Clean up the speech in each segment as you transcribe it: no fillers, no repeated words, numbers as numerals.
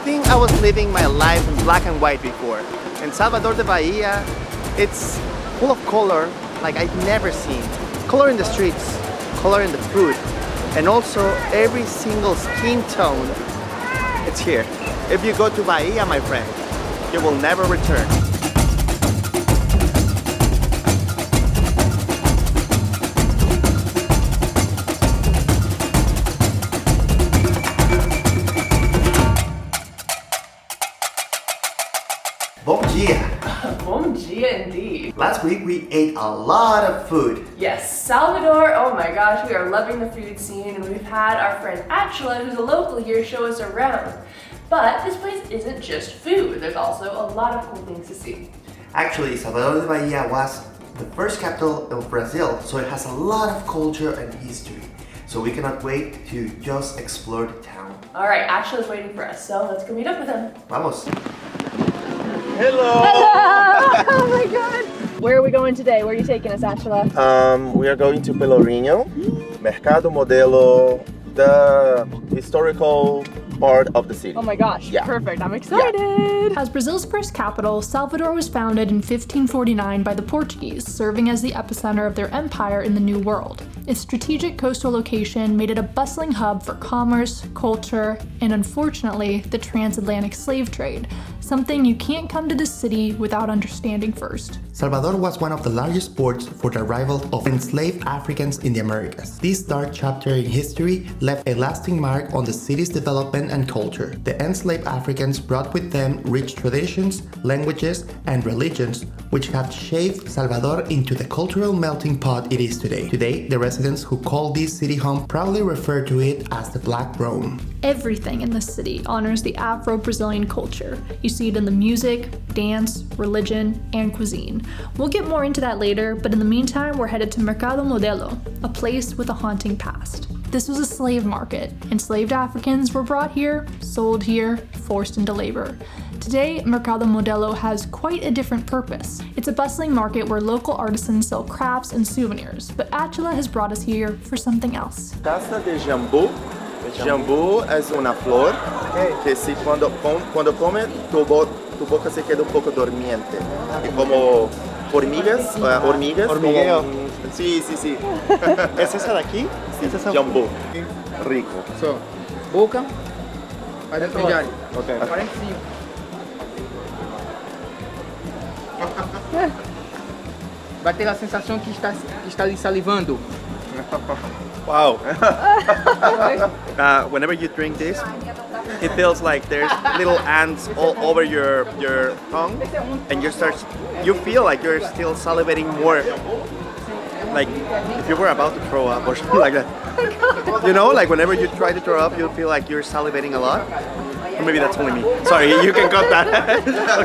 think I was living my life in black and white before. In Salvador de Bahia, it's full of color like I've never seen. Color in the streets, color in the food, and also every single skin tone, it's here. If you go to Bahia, my friend, you will never return. Bom dia! Bom dia indeed. Last week we ate a lot of food. Yes, Salvador, oh my gosh, we are loving the food scene, and we've had our friend Atila, who's a local here, show us around. But this place isn't just food, there's also a lot of cool things to see. Actually, Salvador de Bahia was the first capital of Brazil, so it has a lot of culture and history. So we cannot wait to just explore the town. Alright, Atila's waiting for us, so let's go meet up with him. Vamos! Hello! Hello! Oh my god! Where are we going today? Where are you taking us, Atila? We are going to Pelourinho, Mercado, Modelo, the historical part of the city. Oh my gosh, yeah. Perfect, I'm excited! Yeah. As Brazil's first capital, Salvador was founded in 1549 by the Portuguese, serving as the epicenter of their empire in the New World. Its strategic coastal location made it a bustling hub for commerce, culture, and unfortunately, the transatlantic slave trade, something you can't come to this city without understanding first. Salvador was one of the largest ports for the arrival of enslaved Africans in the Americas. This dark chapter in history left a lasting mark on the city's development and culture. The enslaved Africans brought with them rich traditions, languages, and religions, which have shaped Salvador into the cultural melting pot it is today. Today, the residents who call this city home proudly refer to it as the Black Rome. Everything in this city honors the Afro-Brazilian culture. You see it in the music, dance, religion, and cuisine. We'll get more into that later, but in the meantime, we're headed to Mercado Modelo, a place with a haunting past. This was a slave market. Enslaved Africans were brought here, sold here, forced into labor. Today, Mercado Modelo has quite a different purpose. It's a bustling market where local artisans sell crafts and souvenirs, but Atila has brought us here for something else. Cachaça de Jambu. Jambu es una flor que si cuando come tu boca se queda un poco dormiente. Y como hormigas. Hormigueo. Sí. ¿Es esa de aquí? Sí, es esa. Jambu. Rico. So, boca, vai dentro do diário. Ok. 45. Vai ter a sensação que está ali salivando. Wow. Whenever you drink this, it feels like there's little ants all over your tongue, and you feel like you're still salivating more. Like if you were about to throw up or something like that. You know, like whenever you try to throw up, you feel like you're salivating a lot. Or maybe that's only me. Sorry, you can cut that.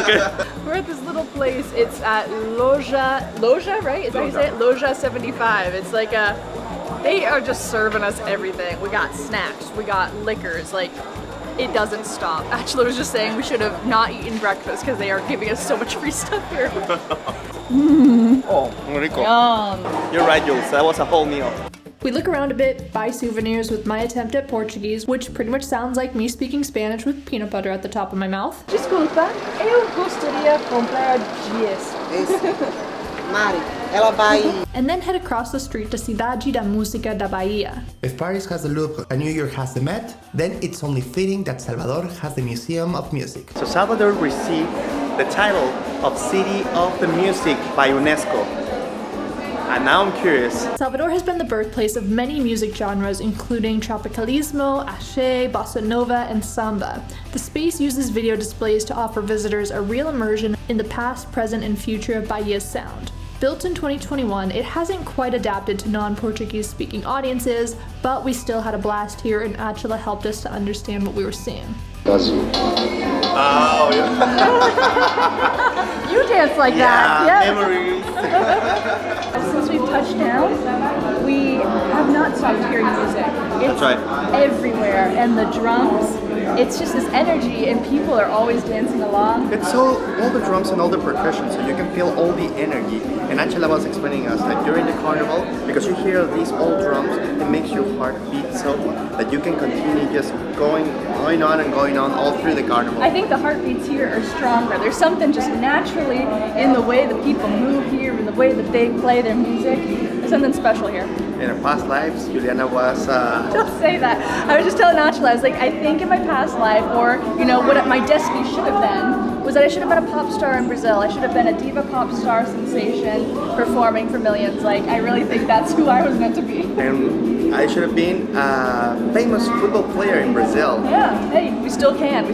Okay. We're at this little place, it's at Loja, right? Is that how you say it? Loja 75. It's like they are just serving us everything. We got snacks, we got liquors, like it doesn't stop. Atila was just saying we should have not eaten breakfast because they are giving us so much free stuff here. Oh, rico. Yum. You're right, Jules. That was a whole meal. We look around a bit, buy souvenirs with my attempt at Portuguese, which pretty much sounds like me speaking Spanish with peanut butter at the top of my mouth. Desculpa, eu gostaria comprar dias. Mari, ela vai. And then head across the street to Cidade da Musica da Bahia. If Paris has the Louvre and New York has the Met, then it's only fitting that Salvador has the Museum of Music. So Salvador received the title of City of the Music by UNESCO. And now I'm curious. Salvador has been the birthplace of many music genres, including tropicalismo, axé, bossa nova, and samba. The space uses video displays to offer visitors a real immersion in the past, present, and future of Bahia's sound. Built in 2021, it hasn't quite adapted to non-Portuguese speaking audiences, but we still had a blast here, and Atila helped us to understand what we were seeing. Oh, yeah. You dance like that. Yeah, memories. Since we've touched down, we have not stopped hearing music. It's That's right. everywhere, and the drums it's just this energy, and people are always dancing along. It's all the drums and all the percussion, so you can feel all the energy. And Atila was explaining us that during the carnival, because you hear these old drums, it makes your heart beat so that you can continue just going on and going on all through the carnival. I think the heartbeats here are stronger. There's something just naturally in the way that people move here, in the way that they play their music. There's something special here. In her past lives, Juliana was... Don't say that. I was just telling Atila, I was like, I think in my past life, or, you know, what my destiny should have been, was that I should have been a pop star in Brazil. I should have been a diva pop star sensation performing for millions. Like, I really think that's who I was meant to be. And I should have been a famous football player in Brazil. Yeah, hey, we still can.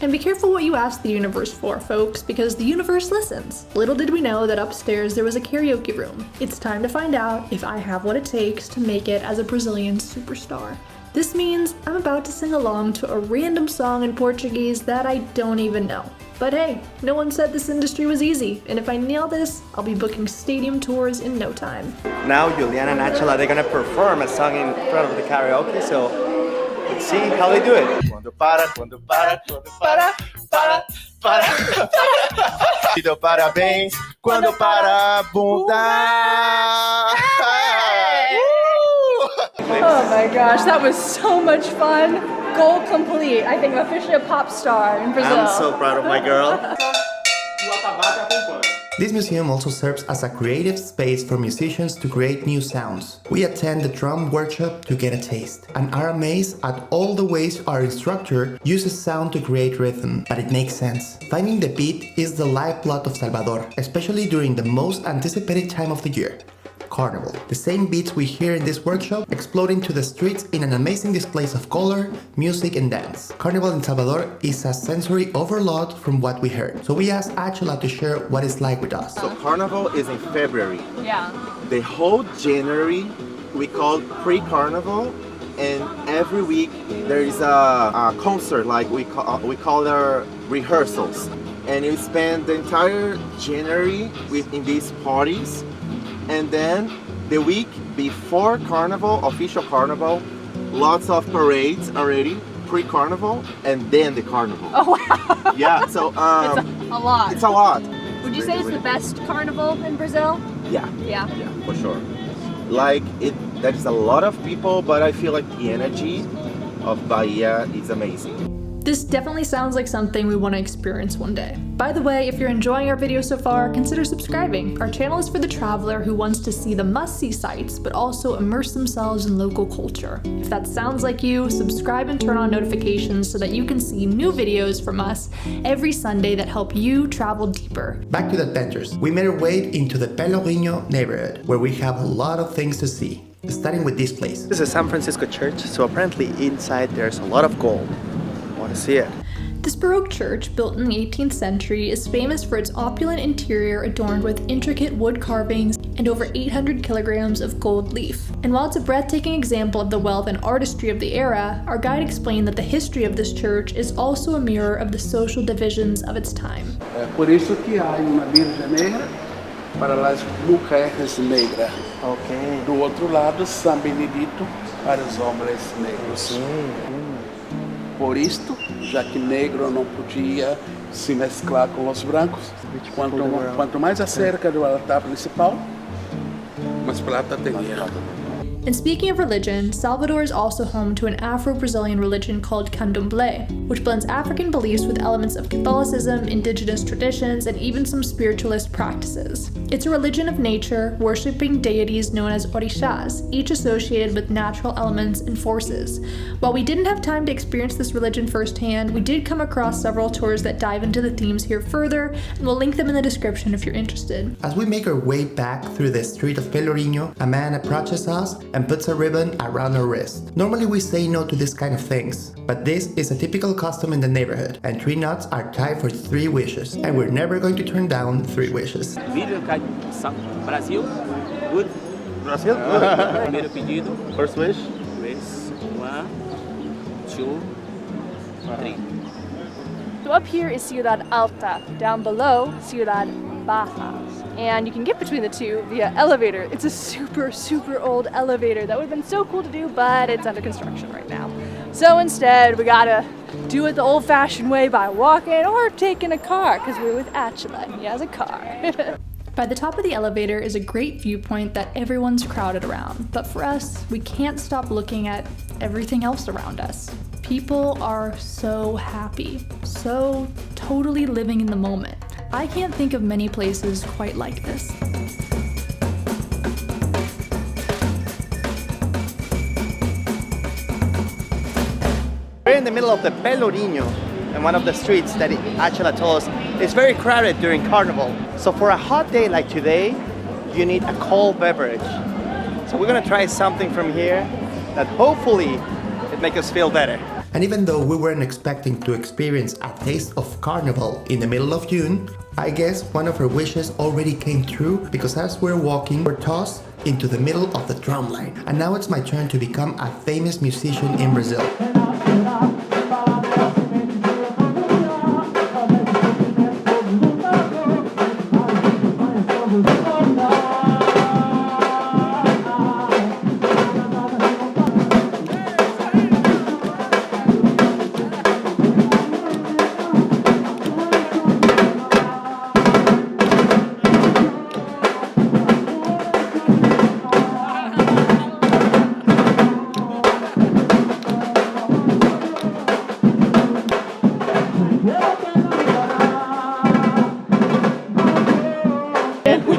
And be careful what you ask the universe for, folks, because the universe listens. Little did we know that upstairs there was a karaoke room. It's time to find out if I have what it takes to make it as a Brazilian superstar. This means I'm about to sing along to a random song in Portuguese that I don't even know. But hey, no one said this industry was easy, and if I nail this, I'll be booking stadium tours in no time. Now Juliana and Atila, they're gonna perform a song in front of the karaoke, so let's see how they do it. Quando para, quando para, quando para, para. Te dou parabéns quando para a bunda. Oh my gosh, that was so much fun. Goal complete. I think I'm officially a pop star in Brazil. I'm so proud of my girl. This museum also serves as a creative space for musicians to create new sounds. We attend the drum workshop to get a taste, and are amazed at all the ways our instructor uses sound to create rhythm, but it makes sense. Finding the beat is the lifeblood of Salvador, especially during the most anticipated time of the year. Carnival. The same beats we hear in this workshop explode into the streets in an amazing displays of color, music and dance. Carnival in Salvador is a sensory overload from what we heard. So we asked Atila to share what it's like with us. So Carnival is in February. Yeah. The whole January we call pre-Carnival, and every week there is a concert, like we call their rehearsals. And you spend the entire January in these parties. And then the week before Carnival, official Carnival, lots of parades already, pre-Carnival, and then the Carnival. Oh wow. Yeah, so it's a lot. It's a lot. Would you say it's the best carnival in Brazil? Yeah. Yeah. Yeah, for sure. Like there's a lot of people, but I feel like the energy of Bahia is amazing. This definitely sounds like something we want to experience one day. By the way, if you're enjoying our video so far, consider subscribing. Our channel is for the traveler who wants to see the must-see sites, but also immerse themselves in local culture. If that sounds like you, subscribe and turn on notifications so that you can see new videos from us every Sunday that help you travel deeper. Back to the adventures. We made our way into the Pelourinho neighborhood, where we have a lot of things to see. Starting with this place. This is San Francisco church, so apparently inside there's a lot of gold. Want to see it? This Baroque church, built in the 18th century, is famous for its opulent interior adorned with intricate wood carvings and over 800 kilograms of gold leaf. And while it's a breathtaking example of the wealth and artistry of the era, our guide explained that the history of this church is also a mirror of the social divisions of its time. Por isso que há uma Virgem Negra para as mulheres negras. Okay. Do outro lado, São Benedito para os homens negros. Por isto, já que negro não podia se mesclar com os brancos, quanto mais acerca do altar principal, mais plata tinha. And speaking of religion, Salvador is also home to an Afro-Brazilian religion called Candomble, which blends African beliefs with elements of Catholicism, indigenous traditions, and even some spiritualist practices. It's a religion of nature, worshipping deities known as orixás, each associated with natural elements and forces. While we didn't have time to experience this religion firsthand, we did come across several tours that dive into the themes here further, and we'll link them in the description if you're interested. As we make our way back through the street of Pelourinho, a man approaches us and puts a ribbon around our wrist. Normally we say no to this kind of things, but this is a typical custom in the neighborhood, and 3 knots are tied for 3 wishes, and we're never going to turn down 3 wishes. Brazil, good. Brazil? Primeiro pedido. First wish? Wish. 1, 2, 3. So up here is Ciudad Alta, down below Ciudad Baja. And you can get between the two via elevator. It's a super, super old elevator. That would have been so cool to do, but it's under construction right now. So instead, we gotta do it the old-fashioned way by walking or taking a car, because we're with Atila and he has a car. By the top of the elevator is a great viewpoint that everyone's crowded around, but for us, we can't stop looking at everything else around us. People are so happy, so totally living in the moment. I can't think of many places quite like this. We're in the middle of the Pelourinho, and one of the streets that Atila told us is very crowded during Carnival. So for a hot day like today, you need a cold beverage. So we're gonna try something from here that hopefully it makes us feel better. And even though we weren't expecting to experience a taste of Carnival in the middle of June, I guess one of her wishes already came true, because as we're walking, we're tossed into the middle of the drum line. And now it's my turn to become a famous musician in Brazil.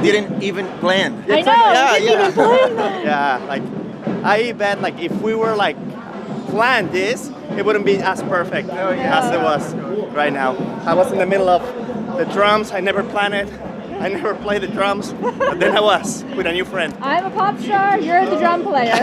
Didn't even plan. I know, we didn't even plan that. Yeah, like I bet like if we were like planned this, it wouldn't be as perfect as it was right now. I was in the middle of the drums. I never planned it. I never played the drums, but then I was with a new friend. I'm a pop star, you're the drum player.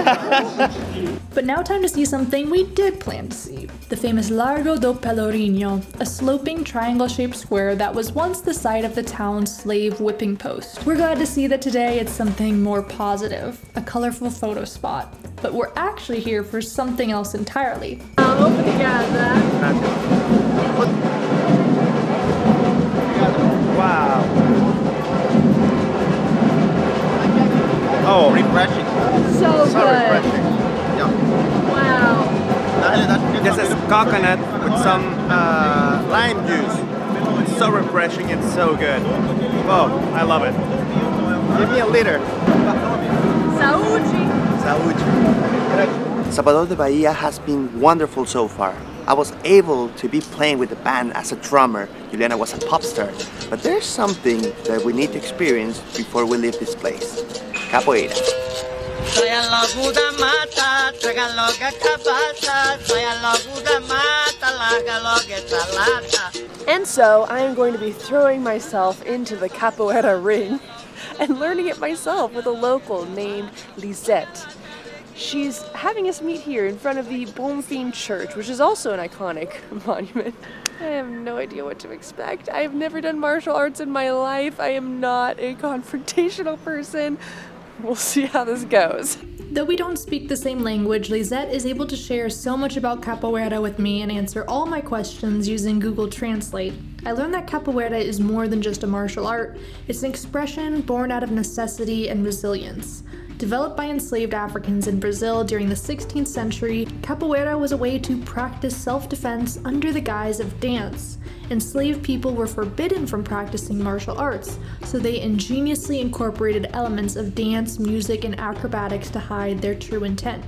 But now time to see something we did plan to see. The famous Largo do Pelourinho, a sloping triangle-shaped square that was once the site of the town's slave whipping post. We're glad to see that today it's something more positive, a colorful photo spot. But we're actually here for something else entirely. Wow. Oh, refreshing. So So good. refreshing. Yeah. Wow. This is coconut with some lime juice. It's so refreshing and so good. Oh, I love it. Give me a liter. Saúde. Saúde. Salvador de Bahia has been wonderful so far. I was able to be playing with the band as a drummer. Juliana was a pop star. But there's something that we need to experience before we leave this place. Capoeira. And so I am going to be throwing myself into the capoeira ring and learning it myself with a local named Lisette. She's having us meet here in front of the Bonfim Church, which is also an iconic monument. I have no idea what to expect. I have never done martial arts in my life. I am not a confrontational person. We'll see how this goes. Though we don't speak the same language, Lisette is able to share so much about capoeira with me and answer all my questions using Google Translate. I learned that capoeira is more than just a martial art. It's an expression born out of necessity and resilience. Developed by enslaved Africans in Brazil during the 16th century, capoeira was a way to practice self-defense under the guise of dance. Enslaved people were forbidden from practicing martial arts, so they ingeniously incorporated elements of dance, music, and acrobatics to hide their true intent.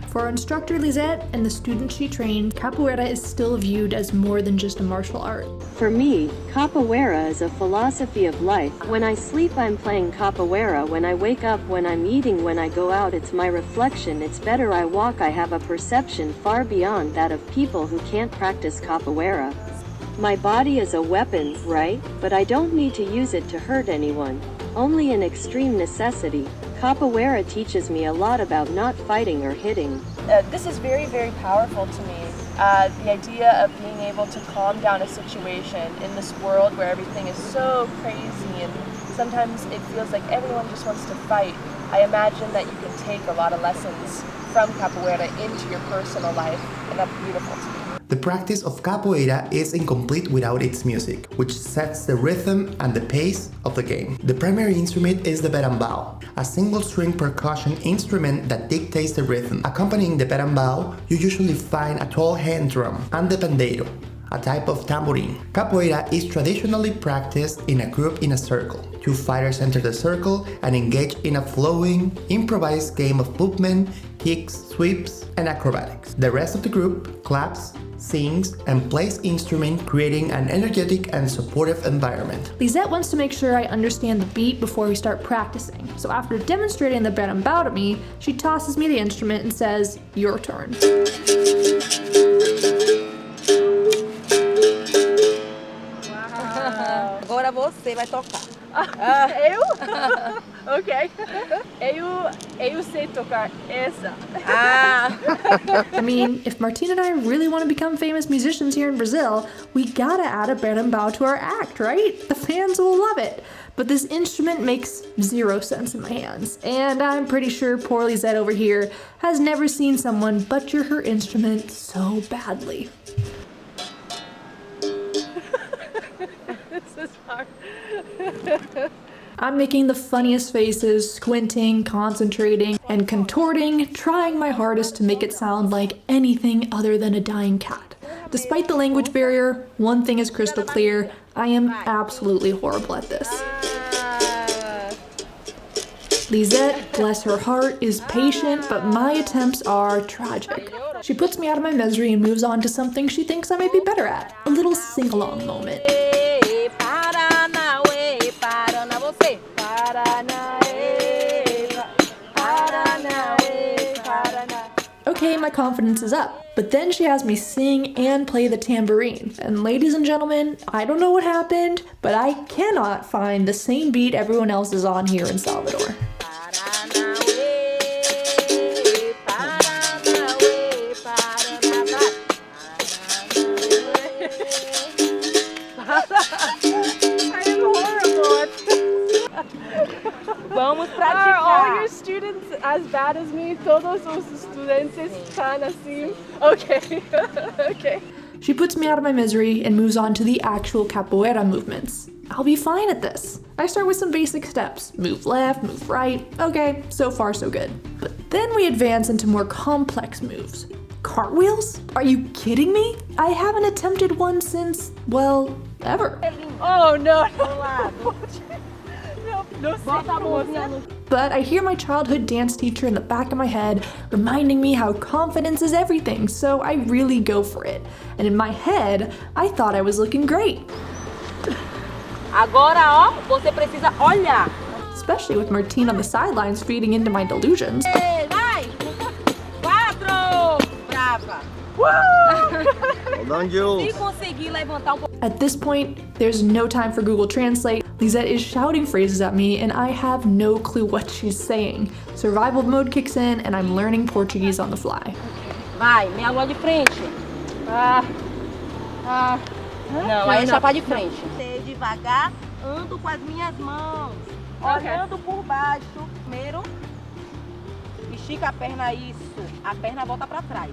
For our instructor Lisette and the students she trained, capoeira is still viewed as more than just a martial art. For me, capoeira is a philosophy of life. When I sleep, I'm playing capoeira. When I wake up, when I'm eating, when I go out, it's my reflection. It's better I walk. I have a perception far beyond that of people who can't practice capoeira. My body is a weapon, right? But I don't need to use it to hurt anyone. Only in extreme necessity. Capoeira teaches me a lot about not fighting or hitting. This is very, very powerful to me. The idea of being able to calm down a situation in this world where everything is so crazy and sometimes it feels like everyone just wants to fight. I imagine that you can take a lot of lessons from capoeira into your personal life, and that's beautiful to me. The practice of capoeira is incomplete without its music, which sets the rhythm and the pace of the game. The primary instrument is the berimbau, a single-string percussion instrument that dictates the rhythm. Accompanying the berimbau, you usually find a tall hand drum and the pandeiro, a type of tambourine. Capoeira is traditionally practiced in a group in a circle. Two fighters enter the circle and engage in a flowing, improvised game of movement, kicks, sweeps, and acrobatics. The rest of the group claps, sings, and plays instruments, creating an energetic and supportive environment. Lisette wants to make sure I understand the beat before we start practicing, so after demonstrating the berimbau to me, she tosses me the instrument and says, "Your turn." Agora você vai tocar. Eu? Ok. Eu sei tocar essa. I mean, if Martín and I really want to become famous musicians here in Brazil, we gotta add a berimbau to our act, right? The fans will love it. But this instrument makes zero sense in my hands, and I'm pretty sure poor Lisette over here has never seen someone butcher her instrument so badly. This is hard. I'm making the funniest faces, squinting, concentrating, and contorting, trying my hardest to make it sound like anything other than a dying cat. Despite the language barrier, one thing is crystal clear, I am absolutely horrible at this. Lisette, bless her heart, is patient, but my attempts are tragic. She puts me out of my misery and moves on to something she thinks I may be better at, a little sing-along moment. Okay, my confidence is up, but then she has me sing and play the tambourine. And ladies and gentlemen, I don't know what happened, but I cannot find the same beat everyone else is on here in Salvador. Vamos praticar. Are all your students as bad as me? Todos os estudantes estão assim? Okay. Okay. She puts me out of my misery and moves on to the actual capoeira movements. I'll be fine at this. I start with some basic steps. Move left, move right. Okay, so far so good. But then we advance into more complex moves. Cartwheels? Are you kidding me? I haven't attempted one since, well, ever. Oh no. No. But I hear my childhood dance teacher in the back of my head reminding me how confidence is everything, so I really go for it. And in my head, I thought I was looking great. Agora, ó, você precisa olhar. Especially with Martín on the sidelines feeding into my delusions. Ei, vai! 4! Brava! Hold on, Jules. Se conseguir levantar pouco. At this point, there's no time for Google Translate. Lisette is shouting phrases at me and I have no clue what she's saying. Survival mode kicks in and I'm learning Portuguese on the fly. Vai, minha lua de frente. Não, aí é chapar de frente. Devagar, ando com as minhas mãos. Olhando por baixo. Primeiro, estica a perna, isso. A perna volta pra trás.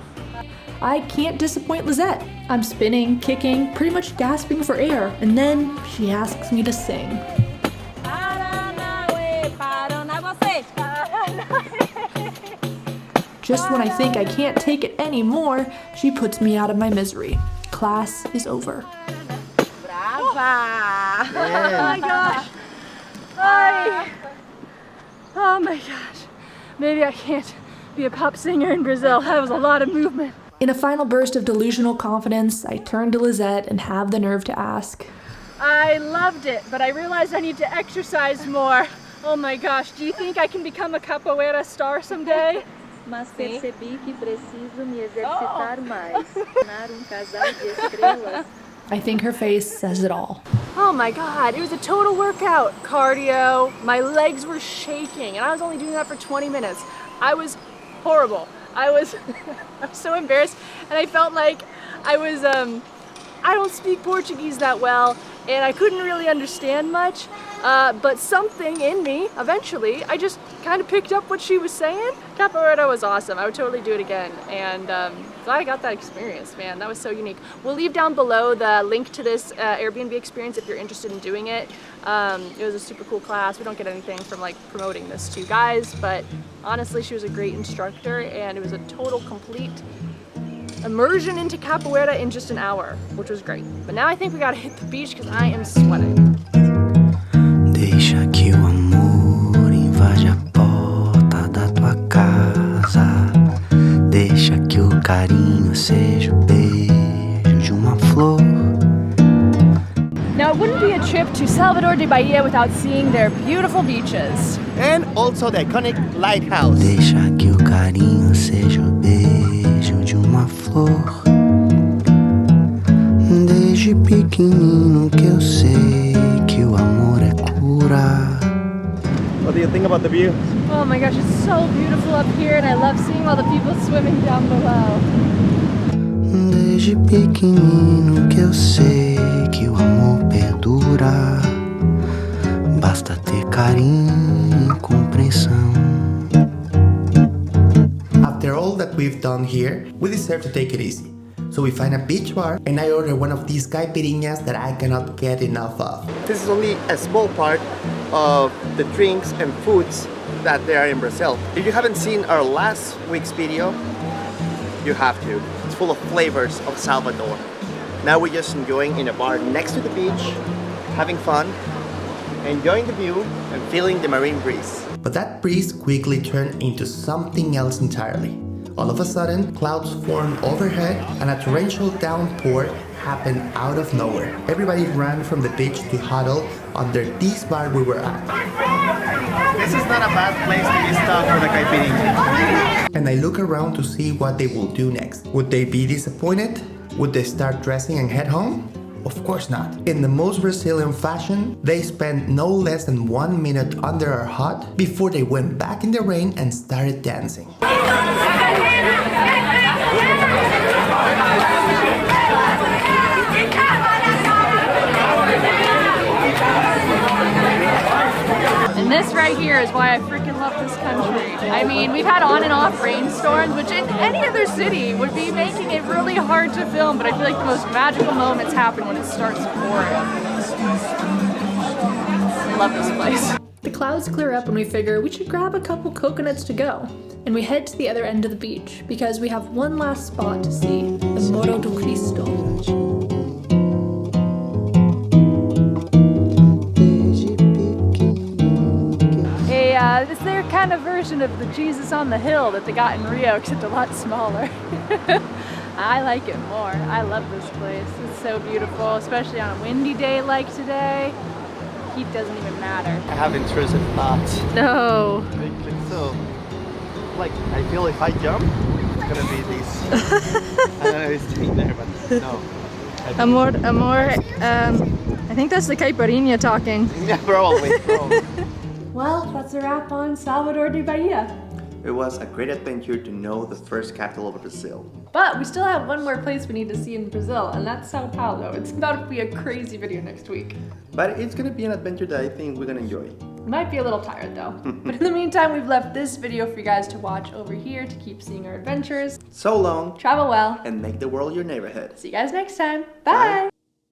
I can't disappoint Lisette. I'm spinning, kicking, pretty much gasping for air, and then she asks me to sing. Just when I think I can't take it anymore, she puts me out of my misery. Class is over. Brava! Oh my gosh. Oh my gosh. Maybe I can't be a pop singer in Brazil. That was a lot of movement. In a final burst of delusional confidence, I turn to Lisette and have the nerve to ask, I loved it, but I realized I need to exercise more. Oh my gosh, do you think I can become a capoeira star someday? Mas percebi que preciso me exercitar mais. Tornar casal de estrelas. I think her face says it all. Oh my god, it was a total workout. Cardio, my legs were shaking, and I was only doing that for 20 minutes. I was horrible. I was so embarrassed, and I felt like I was, I don't speak Portuguese that well, and I couldn't really understand much, but something in me, eventually, I just kind of picked up what she was saying. Capoeira was awesome. I would totally do it again. And glad I got that experience, man. That was so unique. We'll leave down below the link to this Airbnb experience if you're interested in doing it. It was a super cool class. We don't get anything from like promoting this to you guys, but honestly, she was a great instructor and it was a total complete immersion into capoeira in just an hour, which was great. But now I think we gotta hit the beach because I am sweating. Deixa que o amor invade a porta da tua casa. Deixa que o carinho seja o beijo de uma flor. Now, it wouldn't be a trip to Salvador de Bahia without seeing their beautiful beaches. And also the iconic lighthouse. Deixa que o carinho seja o beijo de uma flor. Desde pequenino que eu sei que o amor é cura. What do you think about the view? Oh my gosh, it's so beautiful up here and I love seeing all the people swimming down below. Desde pequenino que eu sei que o amor perdura. Basta ter carinho e compreensão. After all that we've done here, we deserve to take it easy. So we find a beach bar and I order one of these caipirinhas that I cannot get enough of. This is only a small part of the drinks and foods that there are in Brazil. If you haven't seen our last week's video, you have to. It's full of flavors of Salvador. Now we're just enjoying in a bar next to the beach, having fun, enjoying the view and feeling the marine breeze. But that breeze quickly turned into something else entirely. All of a sudden, clouds formed overhead and a torrential downpour happened out of nowhere. Everybody ran from the beach to huddle under this bar we were at. This is not a bad place to be stuck for the caipirinha. And I look around to see what they will do next. Would they be disappointed? Would they start dressing and head home? Of course not. In the most Brazilian fashion, they spent no less than 1 minute under our hut before they went back in the rain and started dancing. And this right here is why I freaking love this country. I mean, we've had on and off rainstorms, which in any other city would be making it really hard to film, but I feel like the most magical moments happen when it starts pouring. I love this place. The clouds clear up and we figure we should grab a couple coconuts to go. And we head to the other end of the beach because we have one last spot to see, the Morro do Cristo. It's their kind of version of the Jesus on the Hill that they got in Rio, except a lot smaller. I like it more. I love this place. It's so beautiful, especially on a windy day like today. Heat doesn't even matter. I have intrusive thoughts. No. So, like, I feel if I jump, it's gonna be this. I don't know if it's doing there, but no. Amor, I think that's the caipirinha talking. Yeah, probably. Well, that's a wrap on Salvador de Bahia. It was a great adventure to know the first capital of Brazil. But we still have one more place we need to see in Brazil, and that's Sao Paulo. It's about to be a crazy video next week. But it's gonna be an adventure that I think we're gonna enjoy. We might be a little tired though. But in the meantime, we've left this video for you guys to watch over here to keep seeing our adventures. So long, Travel well, and make the world your neighborhood. see you guys next time. Bye.